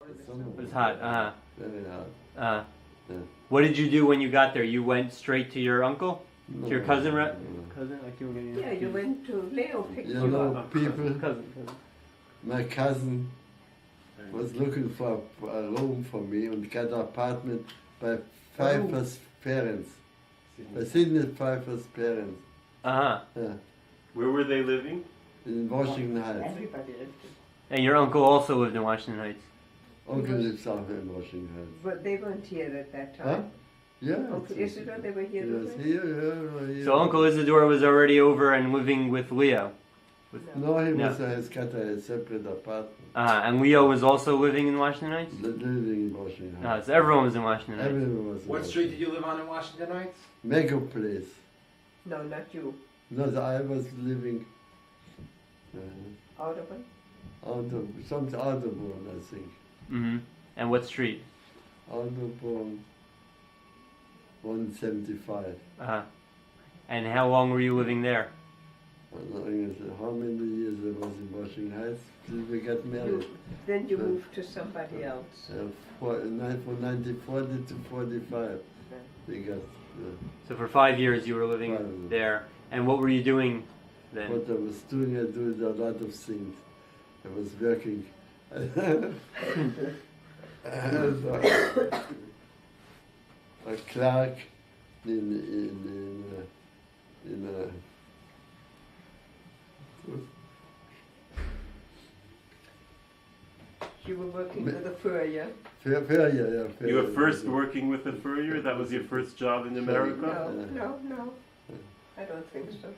It was hot. Very hot. Yeah. What did you do when you got there? You went straight to your uncle? No, To your cousin, right? no. Cousin? Like you were getting Yeah, you went to Leo picked You you know, up. people, Cousin. my cousin was looking for a room for me and got an apartment by Pfeiffer's parents. By Sidney Pfeiffer's parents. Uh-huh. Yeah. Where were they living? In Washington Heights. Everybody lived in. And your uncle also lived in Washington Heights. Uncle lives out in Washington Heights. But they weren't here at that Huh? time. Yeah. Uncle Isidore, they were here. Yes, with here. So Uncle Isidore was already over and living with Leo. No, he No. has got a separate apartment. And Leo was also living in Washington Heights? Living in Washington Heights. So everyone was in Washington Heights. Everyone was. What street did you live on in Washington Heights? Mego Place. No, not you. No, I was living Audubon? Audubon, I think. Mm-hmm. And what street? Audubon 175. And how long were you living there? How many years I was in Washington Heights till we got married? Then you moved to somebody else. From 1940 to 45. We got. So for 5 years you were living 5 years. there. And what were you doing then? What I was doing, I did a lot of things. I was working as a clerk in You were working with a furrier. Furrier. You were first working with a furrier? That was your first job in America? No. I don't think so.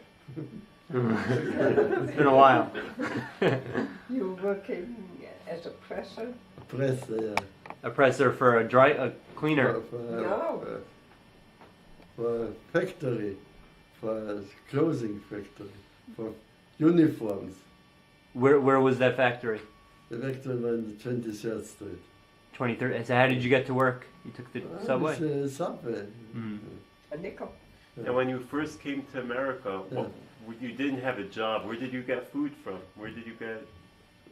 It's been a while. You were working as a presser? A presser, yeah. A presser for a cleaner. No. For a factory, for a clothing factory, for uniforms. Where was that factory? The factory was on the 23rd Street. 23rd. So how did you get to work? You took the subway? Subway. Mm. A nickel. And when you first came to America, you didn't have a job. Where did you get food from? Where did you get?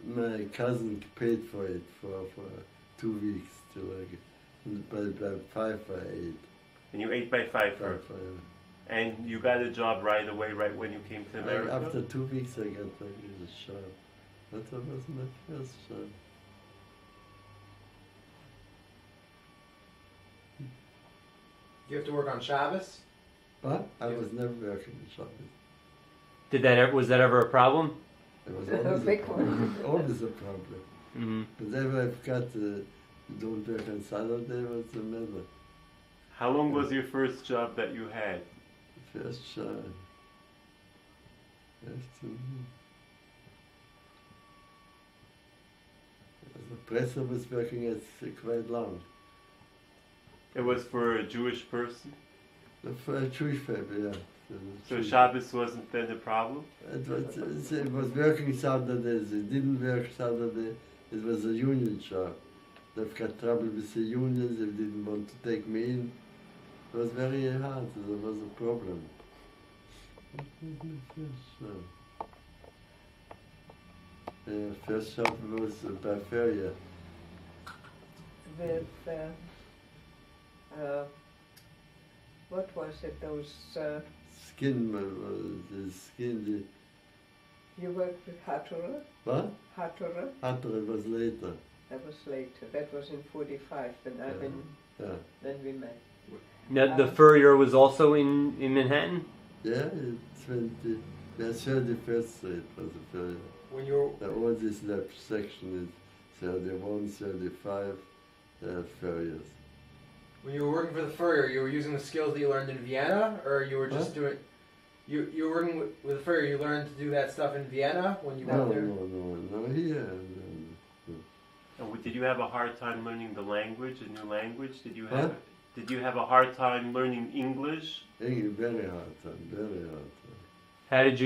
My cousin paid for it for 2 weeks till by 5 or 8. And you ate by Pfeiffer. And you got a job right away, right when you came to America? After 2 weeks I got a job. But that was my first job. You have to work on Shabbos? What? I was never working in shopping. Was that ever a problem? It was always Big one. always a problem. Mm-hmm. Whenever I've got don't work on Saturday, what's the matter? How long was your first job that you had? First job. The presser was working at quite long. It was for a Jewish person? For a Jewish family, yeah. So Shabbos wasn't then a problem? It was working Saturdays. It didn't work Saturday. It was a union job. They've got trouble with the unions. They didn't want to take me in. It was very hard. There was a problem. First job was by Ferrier. With, what was it, those... Skin. You worked with Hatterer? What? Hatterer? Hatterer was later. That was later. That was in 45 then we met. Now, the furrier was also in Manhattan? Yeah, 31st Street was the Ferrier. When you were... All this left section is 31, 35 Ferriers. When you were working for the furrier, you were using the skills that you learned in Vienna, or you were just doing... You were working with the furrier, you learned to do that stuff in Vienna when you went there? No, here. And did you have a hard time learning the language, a new language? Did you have a hard time learning English? Very hard time. How did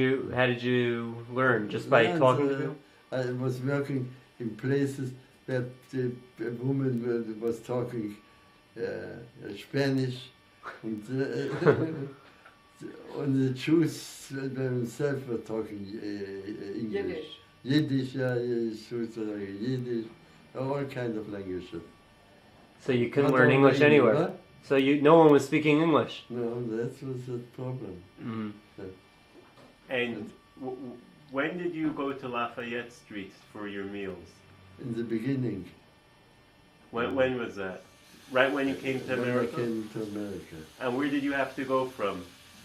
you learn? Just by talking to them? I was working in places where the woman was talking Spanish and the Jews themselves were talking English. Yiddish, yeah, Jews were talking Yiddish. all kind of languages. So you couldn't Not learn only English anywhere. What? So no one was speaking English. No, that was the problem. Mm. And when did you go to Lafayette Street for your meals? In the beginning. When was that? Right when you came to When I America? came to America. And where did you have to go from?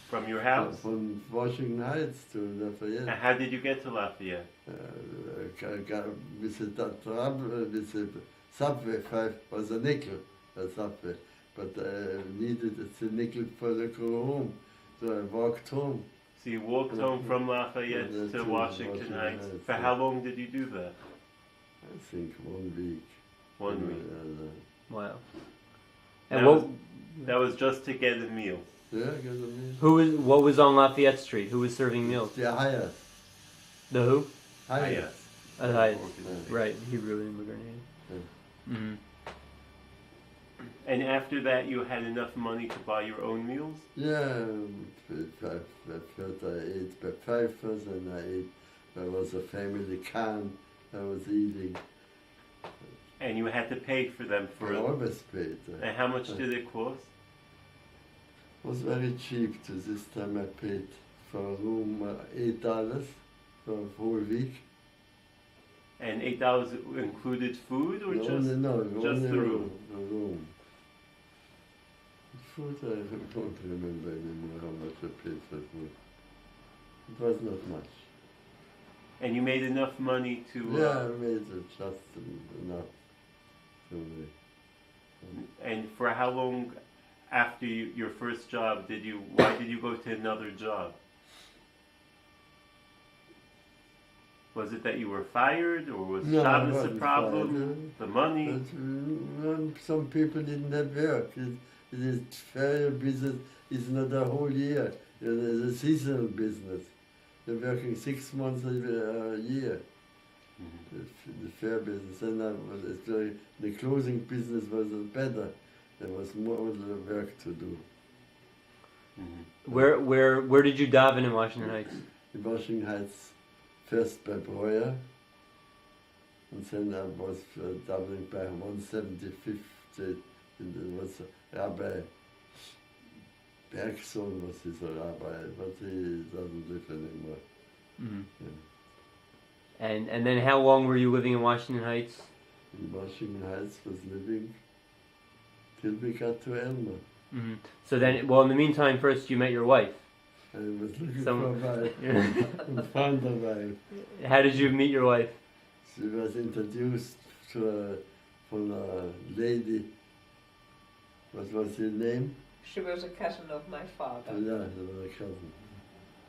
From your house? From Washington Heights to Lafayette. And how did you get to Lafayette? With the with the subway, 5 was a nickel, a subway. But I needed a nickel for the go home. So I walked home. So you walked home from Lafayette Yeah, to to Washington Heights. Heights, For yeah. how long did you do that? I think 1 week. 1 week. Wow. That And was, that was just to get a meal. Yeah, because of me. what was on Lafayette Street? Who was serving meals? The highest. The who? Highest. The Hayat. Yeah. Right, Hebrew immigrant. Mm-hmm. And after that, you had enough money to buy your own meals? Yeah, first I ate breakfast and I ate, there was a family can I was eating. And you had to pay for them for I always paid. And how much did it cost? It was very cheap. To this time I paid for a room $8 for a whole week. And $8 included food or just only just the room? The room. Food, I don't remember anymore how much I paid for food. It was not much. And you made enough money to Yeah, I made it just enough. And for how long after your first job why did you go to another job? Was it that you were fired, or was No, I Shabbos a wasn't problem? fired. The money? But, some people didn't have work. It is fair business. It's not a whole year. It is a seasonal business. They're working 6 months a year. The fair business. And the clothing business was better. There was more work to do. Where did you daven in Washington Heights? In Washington Heights, first by Breuer, and then I was davening by 175th. It was Rabbi Bergson was his rabbi, but he doesn't live anymore. Mm-hmm. Yeah. And then how long were you living in Washington Heights? In Washington Heights was living till we got to Elma. Mm-hmm. So then, well, in the meantime, first you met your wife. I was looking Some- for a wife, and found a wife. How did you meet your wife? She was introduced from a lady. What was her name? She was a cousin of my father. Yeah, she was a cousin.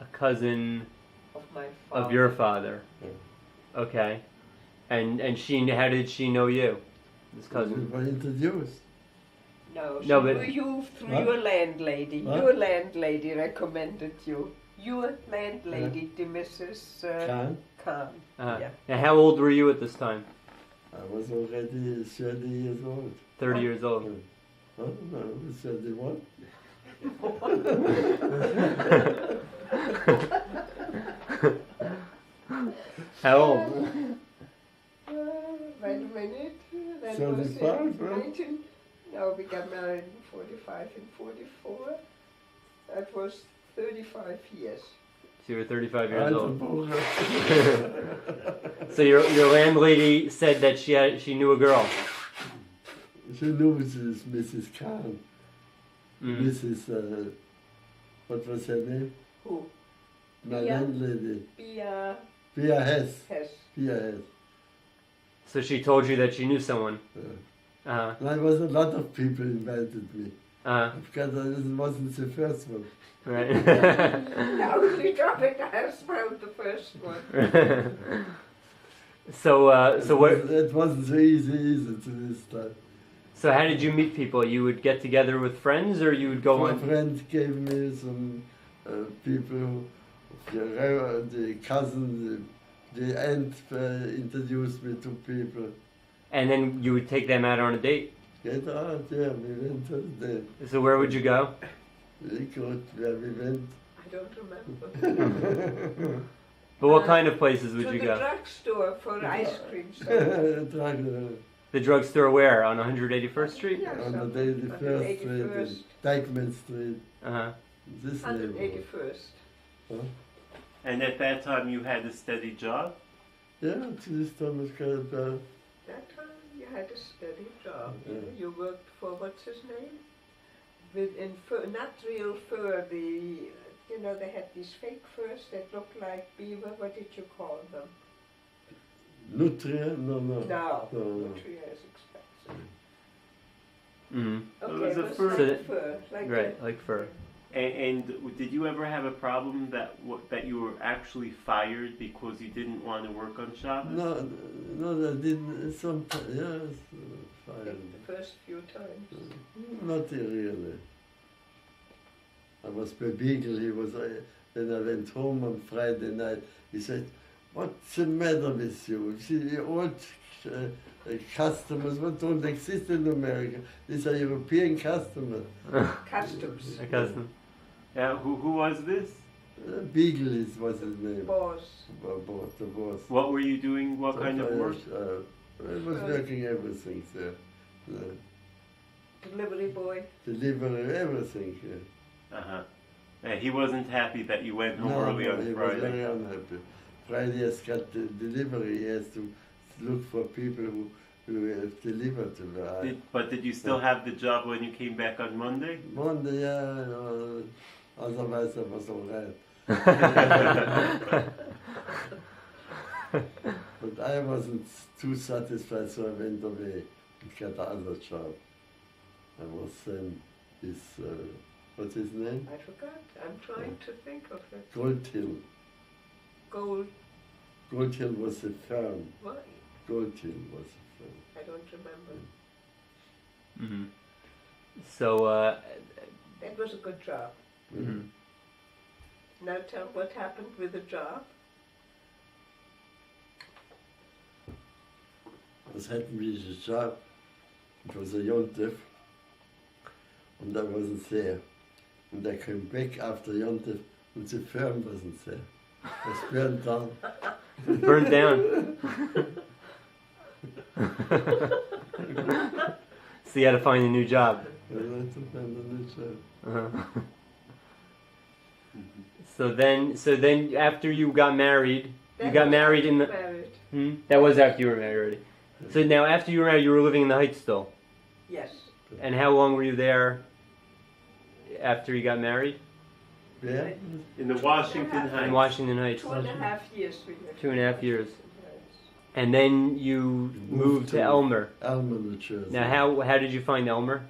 A cousin Of my father. of your father. Yeah. Okay. And how did she know you? This We cousin. were introduced. No, she No, but- knew you through What? your landlady. What? Your landlady recommended you. Your landlady, the Mrs. Khan. Khan. Yeah. Now, how old were you at this time? I was already 30 years old. 30 years old. Oh, no, I was 31. How old? Wait a minute. That 35, was in huh? 19... No, we got married in 45 and 44. That was 35 years. So you were 35 years old. old. So your landlady said that she knew a girl. She knew this Mrs. Khan. Mm. Mrs. What was her name? Who? My Pia? landlady. Pia Pia Hess. Hess. Pia Hess. So she told you that she knew someone. And there was a lot of people invited me. Because this wasn't the first one. Right. No, she got it. I wrote the first one. So what? It wasn't so easy to this time. So how did you meet people? You would get together with friends, or you would go My on? friend gave me some people, the cousin, the aunt introduced me to people. And then you would take them out on a date. Get out, yeah, we went to the So where would you go? very good where we went. I don't remember. But what kind of places would to you the go? drugstore for ice cream. Drug, The drugstore where? On 181st Street? Yeah, On the something. 81st Street, 181st. Dykeman Street, Uh-huh. this neighborhood. 181st. And at that time, you had a steady job. Yeah, to this time it's kind of, That time you had a steady job. Yeah. You worked for, what's his name? In fur, not real fur, they had these fake furs that looked like beaver. What did you call them? Nutria? No. No, No. Nutria is expensive. Mm-hmm. Okay, was a it was fur. like So that- fur. Like Right, like fur. And did you ever have a problem that you were actually fired because you didn't want to work on Shabbos? No, I didn't. Sometimes, yes, fine. the first few times. Not really. I was by Beagle. He was. When I went home on Friday night, he said, "What's the matter with you? See, the old customers what don't exist in America. These are European customers." Customs. A custom. Yeah, who was this? Beagle was his name. Boss. The boss. What were you doing? What kind of work? I was working everything there. Delivery boy. Delivery, everything. Yeah. Uh-huh. And he wasn't happy that you went home early he on was Friday. very unhappy. Friday has got the delivery. He has to look for people who have delivered to the But did you still have the job when you came back on Monday? Monday, yeah, otherwise I was all right. But I wasn't too satisfied, so I went away and got another job. I was what's his name? I forgot. I'm trying to think of it. Gold Hill. Gold. Gold Hill was a firm. What? Gold Hill was a firm. I don't remember. Mm-hmm. So, That was a good job. mhm. Now tell what happened with the job. Was hatten wir dieses Job. It was a Yontif. And I wasn't there. And I came back after Yontif and the firm wasn't there. It was burned down. Burned down. So you had to find a new job. And I had to find a new job. Uh-huh. So then, after you got married, you got married in the. Married. Hmm? That was after you were married already. So now, after you were married, you were living in the Heights still. Yes. And how long were you there after you got married? Yeah? In the Washington In Heights. Washington Heights. 2.5 years we lived. 2.5 years. Yes. And then you moved to Elmer. Elmer, New Jersey. Now, how did you find Elmer?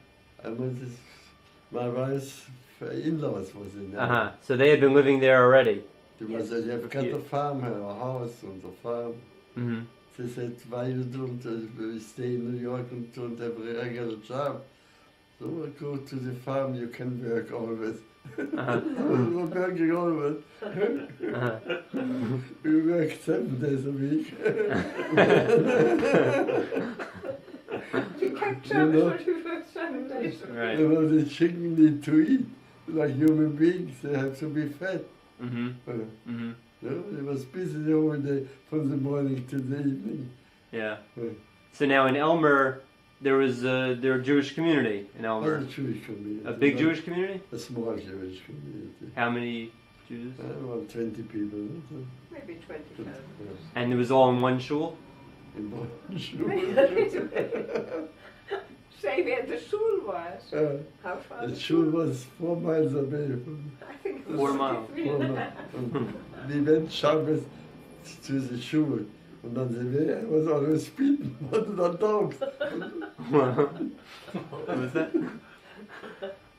My wife's in-laws was in there. Uh-huh. So they had been living there already. They have got a farm here, a house and a farm. Mm-hmm. They said, why you don't stay in New York and don't have a regular job? So I go to the farm, you can work always. Uh-huh. We're working always. Uh-huh. We work 7 days a week. We kept You job know? 47 days. Right. You know, the chicken need to eat. Like human beings, they have to be fed. Mm-hmm. Uh, Mm-hmm. no, they was busy the whole day from the morning to the evening. Yeah. Yeah. So now in Elmer, there was a Jewish community in Not a Elmer. Jewish community. A big not Jewish community? A small Jewish community. How many Jews? About 20 people. Maybe 20 times. And it was all in one shul? In one Say where the shul was. How far? The shul was 4 miles away from I think it was 4 miles. 4 miles. We went Shabbos to the shul. And on the way I was always speeding on the dogs. What was that?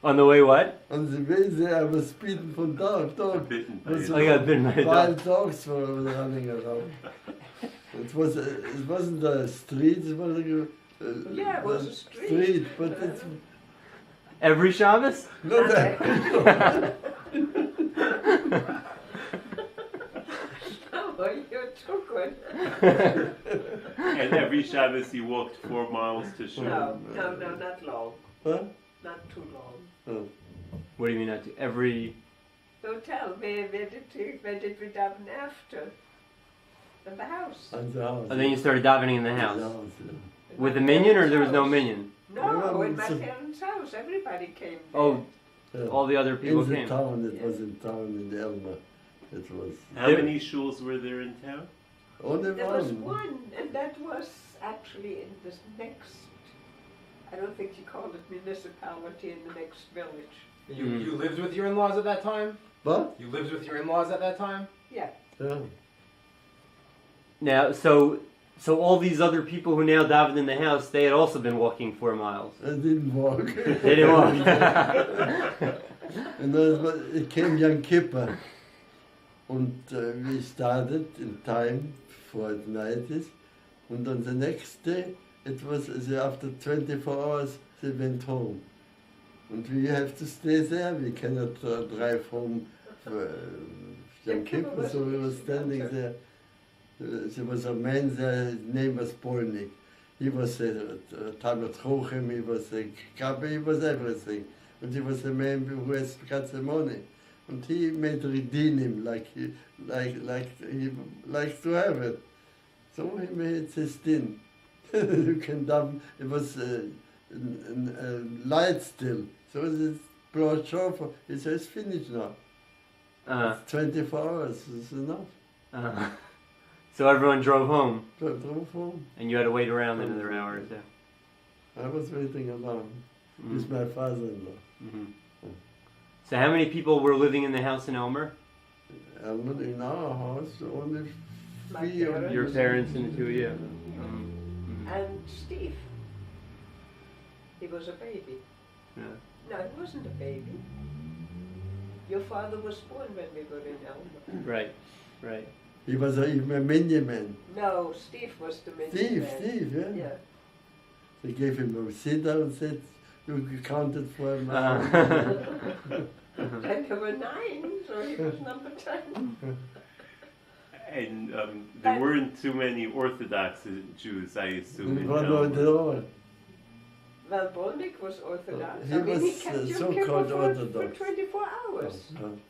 On the way what? On the way there I was speeding from dog. Bitten by Was a I got bitten by a dog. Wild dogs were running around. It wasn't a street, it was Yeah, it was a street. but it's Every Shabbos? not that. Oh, you're too good. And every Shabbos you walked 4 miles to shul. No, not long. Huh? Not too long. What do you mean not to? Every... Don't tell me, where did we daven after? In the house. And the house. Oh, then you started davening in the house. Yeah. In With a my minion, or parents' there was no house. minion? No, in my So- parents' house, everybody came there. Oh, Yeah. all the other people in the came. town, it Yeah. was in town in Elmer. It was How There- many shuls were there in town? only There was one. one, and that was actually in this next, I don't think you call it municipality, in the next village. You lived with your in-laws at that time? What? You lived with your in-laws at that time? Yeah. Yeah. Now, so all these other people who now davened in the house, they had also been walking 4 miles. I didn't walk. They didn't walk. And then it came Yom Kippur. And we started in time for the 90s. And on the next day, it was after 24 hours, they went home. And we have to stay there. We cannot drive home for Yom Kippur, so we were standing there. There was a man there, his name was Polnik. He was a Talmud Chochem, he was a Kabbe, he was everything. And he was a man who has got the money. And he made Redinim like he likes to have it. So he made this din. You can dump, it was light still. So it's blood shofar. He says, finished now. It's 24 hours, it's enough. So everyone drove home, So I drove home. and you had to wait around another hour or two. I was waiting alone with my father-in-law. Mm-hmm. So how many people were living in the house in Elmer? And in our house, only My three of parents. Your us. parents and the two of you. Mm-hmm. And Steve, he was a baby. Yeah. No, he wasn't a baby. Your father was born when we were in Elmer. Right, right. He was even a minion man. No, Steve was the midget man. Steve, yeah. Yeah. They gave him a sitter and said, you counted for him. And there were 9, so he was number 10. And there weren't too many Orthodox Jews, I assume. in One Elmer. or the other. Well, Bolnik was Orthodox. He I mean, he was, kept Yom so-called Kippur for Orthodox. 24 hours.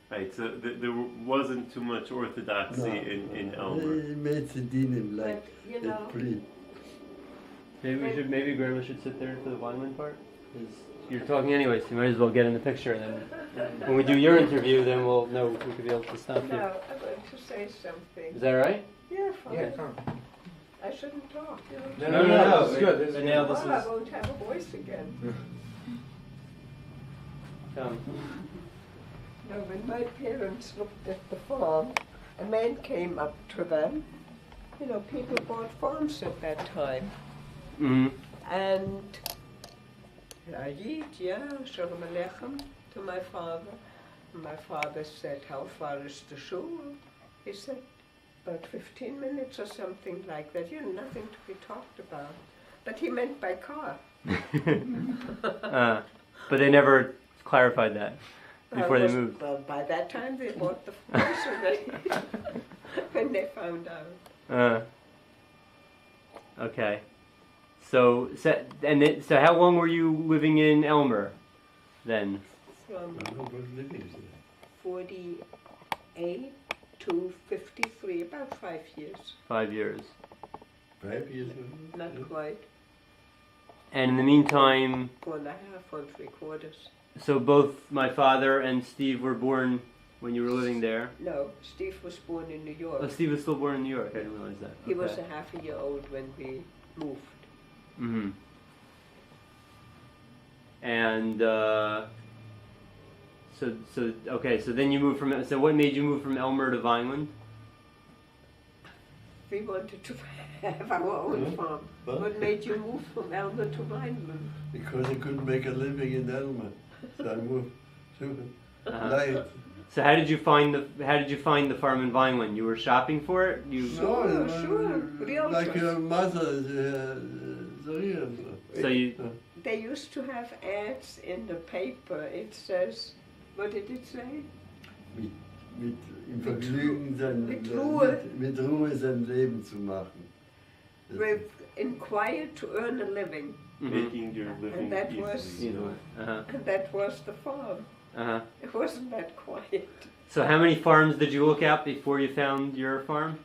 Right, so there wasn't too much orthodoxy in Elmer. He made the dinim But, like you know, it please. Maybe Grandma should sit there for the violin part. 'Cause you're talking anyway, so you might as well get in the picture. And then when we do your interview, then we'll know we could be able to stop you. no, I'm going to say something. Is that right? Yeah, fine. Yeah, come. I shouldn't talk. You know. No, this is good. This is And good. now Well, this I is. won't have a voice again. No, when my parents looked at the farm, a man came up to them. You know, people bought farms at that time. Mm-hmm. And Ayid, yeah, Shalom Aleichem, to my father. My father said, how far is the shul? He said, about 15 minutes or something like that. You know, nothing to be talked about. But he meant by car. But they never clarified that before they moved. Well, by that time they bought the house already. When they found out. Okay. So how long were you living in Elmer then? From 48 to 53, about 5 years. 5 years. 5 years. Not quite. And in the meantime, 4.5 or 3/4. so both my father and Steve were born when you were living there. No, Steve was born in New York. Oh, Steve was still born in New York. I didn't realize that. He was a half a year old when we moved. Mm-hmm. And so then you moved from. So what made you move from Elmer to Vineland? We wanted to have our own farm. What? What made you move from Elmer to Vineland? Because I couldn't make a living in Elmer. So I moved to Uh-huh. Light. So how did you find the farm in Vineland? You were shopping for it. Sure, real Like trust. your mother, the real. So you. They used to have ads in the paper. It says, what did it say? Mit im Vergnügen mit Ruhe. mit Ruhe sein Leben zu machen. With inquire to earn a living. Making your living And that easily. was- Uh-huh. And that was the farm. Uh-huh. It wasn't that quiet. So how many farms did you look at before you found your farm?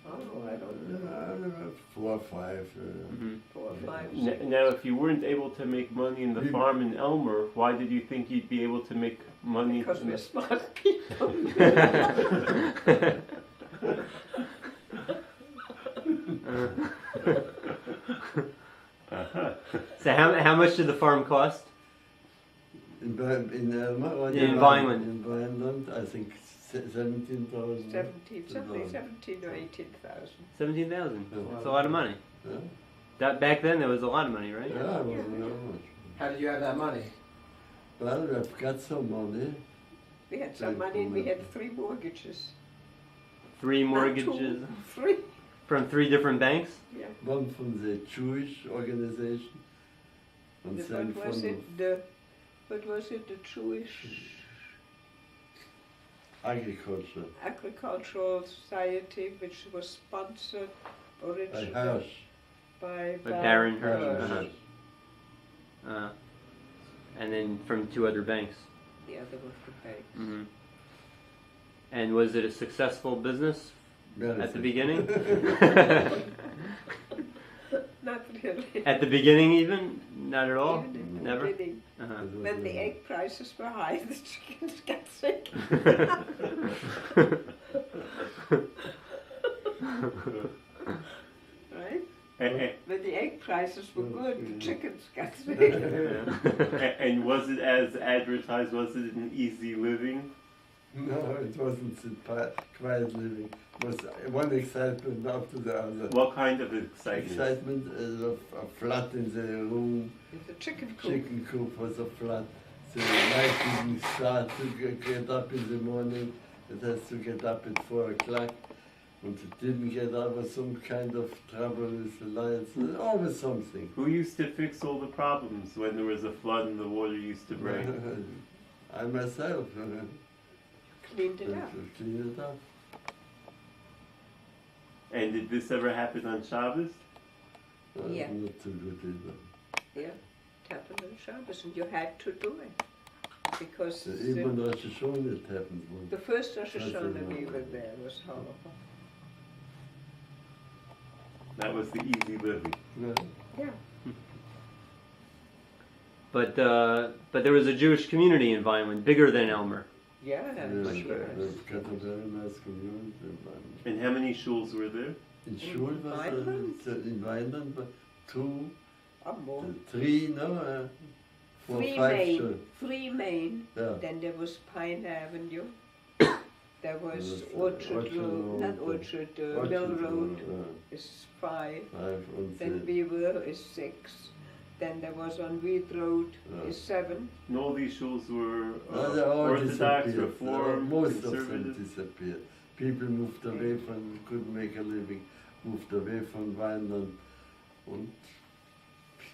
Oh, I don't know. 4 or 5. Mm-hmm. 4 or Leipzig. Now, if you weren't able to make money in the farm in Elmer, why did you think you'd be able to make money? Because in we're the... smart people. So how much did the farm cost? In Elma or In Vineland. In Vineland, I think 17,000. 17 or 18,000. 17,000. Yeah. That's a lot of money. Yeah, That back then there was a lot of money, right? yeah, it wasn't that much. How did you have that money? Well, we've got some money. We had some money and we had 3 mortgages. 3 Not mortgages 2, 3. from 3 different banks. Yeah. One from the Jewish organization. And then What was from it? The Jewish agriculture. Agricultural Society, which was sponsored By originally Hirsch. by Baron Hirsch. Hirsch. Uh-huh. And then from 2 other banks. The other was the bank. Hmm. And was it a successful business Very at the good. beginning? Not really. At the beginning, even? Not at all. Even in the Never. beginning. Uh-huh. It was, When the egg prices were high, the chickens got sick. Right? When the egg prices were good, the chickens got sick. And was it as advertised? Was it an easy living? No, it wasn't so quiet living. It was one excitement after the other. What kind of excitement? Excitement is a flood in the room. The chicken coop. Chicken coop was a flood. The light didn't start to get up in the morning. It has to get up at 4 o'clock. And it didn't get up with some kind of trouble with the lights. There's always something. Who used to fix all the problems when there was a flood and the water used to break? I myself Cleaned it up. cleaned it up. And did this ever happen on Shabbos? Yeah. Not too good either. Yeah, happened on Shabbos, and you had to do it. Because Even Rosh Hashanah it happened once. the first Rosh That's Hashanah a- we were there was horrible. That was the easy living. Yeah. Yeah. But there was a Jewish community in Vineland, bigger than Elmer. Yeah, Yes, yes. we've got a very nice community in Vineland. And how many shuls were there? In Schul was Vineland? in Vineland, but 2, More. 3, no, 4, 3 5 Main, Schul. 3 Main. Yeah. Then there was Pine Avenue. There was was, Orchard Orchard Road, not Road, Orchard, Orchard Mill Road yeah. is 5. 5 and Then 6. Beaver is 6. Then there was on Weed Road is 7. And all these shuls were They all Orthodox, disappeared. Reform, Most of them Conservative. disappeared. People moved away from, couldn't make a living, moved away from Vineland. And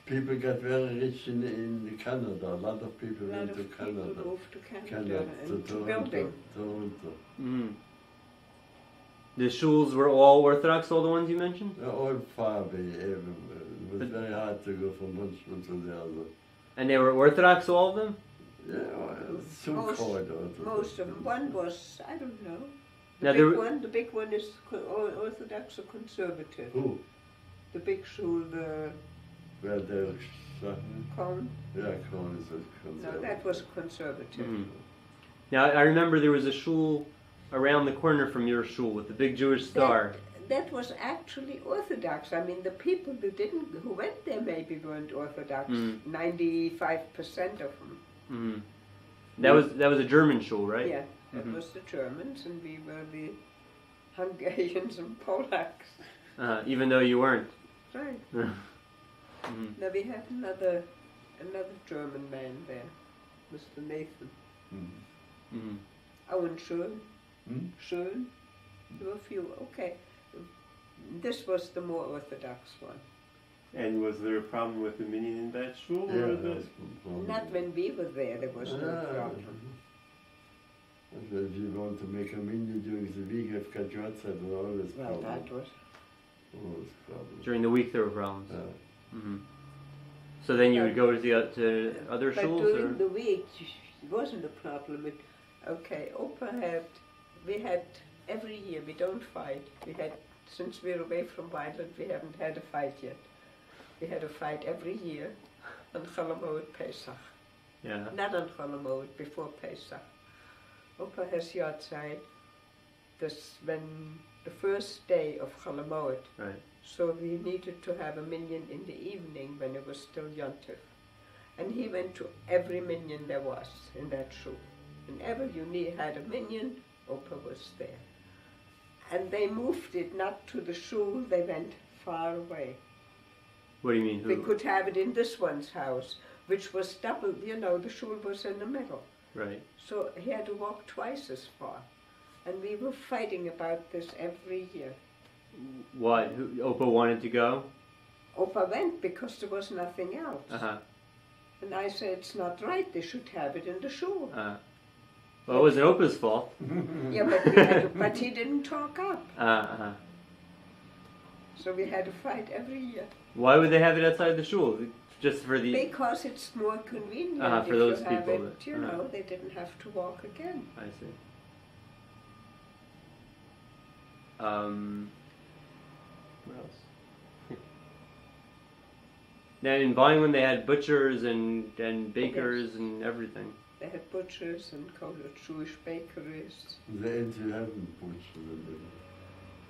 people got very rich in Canada. A lot of people A lot went of to people Canada. moved to Canada Canada, and to Toronto. building. Toronto. Mm. The shuls were all Orthodox, all the ones you mentioned? They're all far away. It was very hard to go from one school to the other. And they were Orthodox, all of them? Yeah, well, so-called Orthodox. Most of them. One was, I don't know. Now The there big were- one, the big one is Orthodox or conservative. Who? The big shul, the Where they're Con. yeah, Cohen is a No, conservative. that was conservative. Mhm. Now I remember there was a shul around the corner from your shul with the big Jewish star. That was actually Orthodox. I mean, the people who went there maybe weren't Orthodox. Mm. 95% of them. Mhm. That was a German shul, right? Yeah, that Mhm. was the Germans, and we were the Hungarians and Polacks. Even though you weren't. Right. Mhm. Now we had another German man there, Mr. Nathan. Mm. Mhm. Owen Schön. Hmm? Schön. There were a few. Okay. This was the more Orthodox one. And was there a problem with the minyan in that shul? Yeah, Or the... that's problem. Not when we were there, there was no Ah. problem. And if you want to make a menu during the week, I've got your outside, there are always Well, problems. that was. Always problems. During the week there were problems. Yeah. Mhm. So then you would go to the other But shuls, during or the week, it wasn't a problem. Okay, Opa we had, every year, we don't fight. Since we're away from Vineland, we haven't had a fight yet. We had a fight every year on Cholamoid Pesach. Yeah. Not on Cholamoid, before Pesach. Opa has Yahrzeit, this when the first day of Cholamoid. Right. So we needed to have a minyan in the evening when it was still Yontif. And he went to every minyan there was in that shul. Whenever you had a minyan, Opa was there. And they moved it not to the shul, they went far away. What do you mean? We Who? could have it in this one's house, which was double, the shul was in the middle. Right. So he had to walk twice as far. And we were fighting about this every year. What? Opa wanted to go? Opa went because there was nothing else. Uh-huh. And I said, it's not right, they should have it in the shul. Well, it wasn't Opa's fault. Yeah, but he didn't talk up. Uh-huh. So we had to fight every year. Why would they have it outside the shul? Just for the... Because it's more convenient for if those you have people it, that- they didn't have to walk again. I see. What else? Then in Vineland they had butchers and bakers and everything. They had butchers and Jewish bakeries. The end you haven't butchered.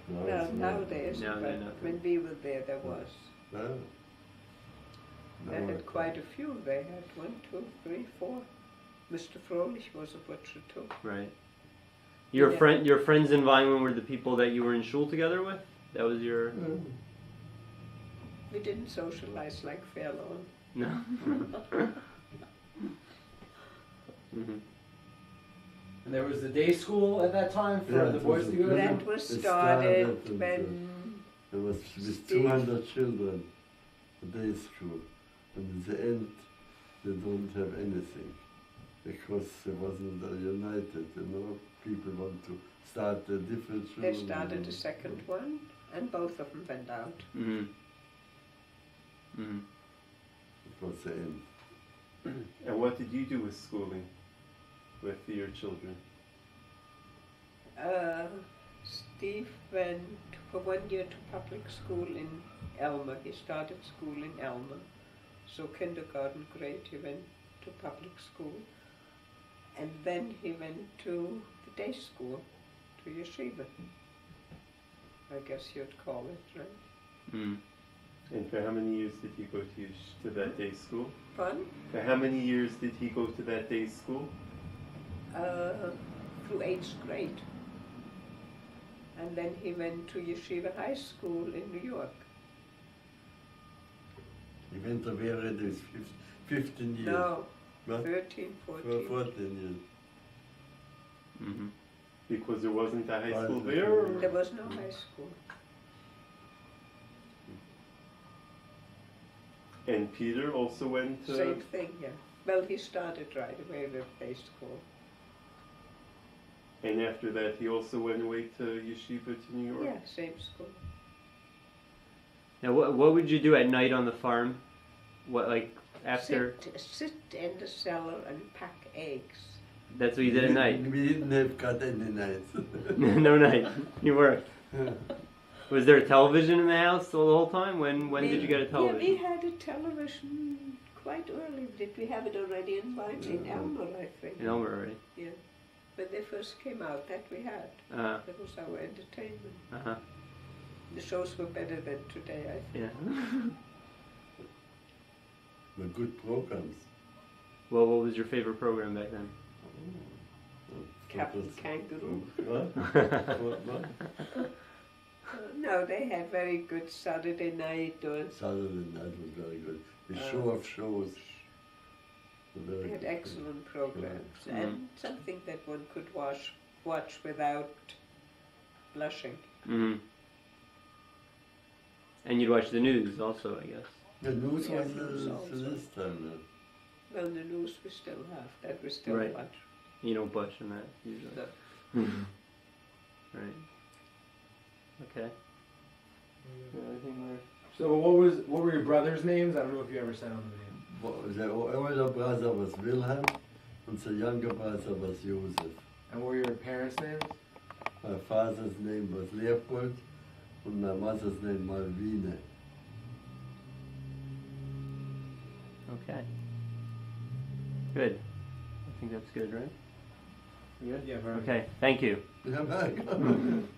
No, now there isn't, No, they're but not. when we were there was. No. They had quite a few. They had 1, 2, 3, 4. Mr. Froelich was a butcher too. Right. Your Yeah. your friends in Vineland were the people that you were in shul together with? That was your... We didn't socialize like Fairlawn. No. Mm-hmm. And there was the day school at that time for Yeah, the it boys was to go to? That was It started started when There was with Steve. 200 children, a day school. And in the end, they don't have anything. Because it wasn't united, People want to start a different they children. started the second one, and both of them went out. Mm-hmm. Mm-hmm. It was the end. And what did you do with schooling, with your children? Steve went for 1 year to public school in Elmer. He started school in Elmer. So kindergarten grade he went to public school. And then he went to the day school, to yeshiva. I guess you'd call it, right? Mm. And for how many years did he go to that day school? Fun. For how many years did he go to that day school? Through 8th grade. And then he went to Yeshiva High School in New York. He went to where it is 15 years. No, What? 13, 14. 14 years. Mm-hmm. Because there wasn't a high school Right. there? Or? There was no high school. And Peter also went to... Same thing, yeah. Well, he started right away with day school. And after that he also went away to yeshiva to New York? Yeah, same school. Now, what would you do at night on the farm? What, like, after... Sit in the cellar and pack eggs. That's what you did at night? We didn't have got any nights. No night. You worked. Was there a television in the house the whole time? When did you get a television? Yeah, we had a television quite early. Did we have it already in Elmer, I think? In Elmer already. Yeah. When they first came out, that we had. Uh-huh. That was our entertainment. Uh-huh. The shows were better than today, I think. Yeah. Were good programs. Well, what was your favorite program back then? Captain Kangaroo. What? No, they had very good Saturday night or Saturday night was very good. The show of shows. were very they had good. excellent programs Mhm. and something that one could watch without blushing. Mm-hmm. And you'd watch the news also, I guess. The news Yeah, was news for also. this time. Well, the news we still have, that we still Right. watch. You don't butch in that, usually. No. Right. Okay. Yeah, I think we're... So what were your brothers' names? I don't know if you ever said on the video. The older brother was Wilhelm and the younger brother was Josef. And what were your parents' names? My father's name was Leopold and my mother's name Malvine. Okay. Good. I think that's good, right? You good? Yeah, very Okay. Thank you. Yeah, very good.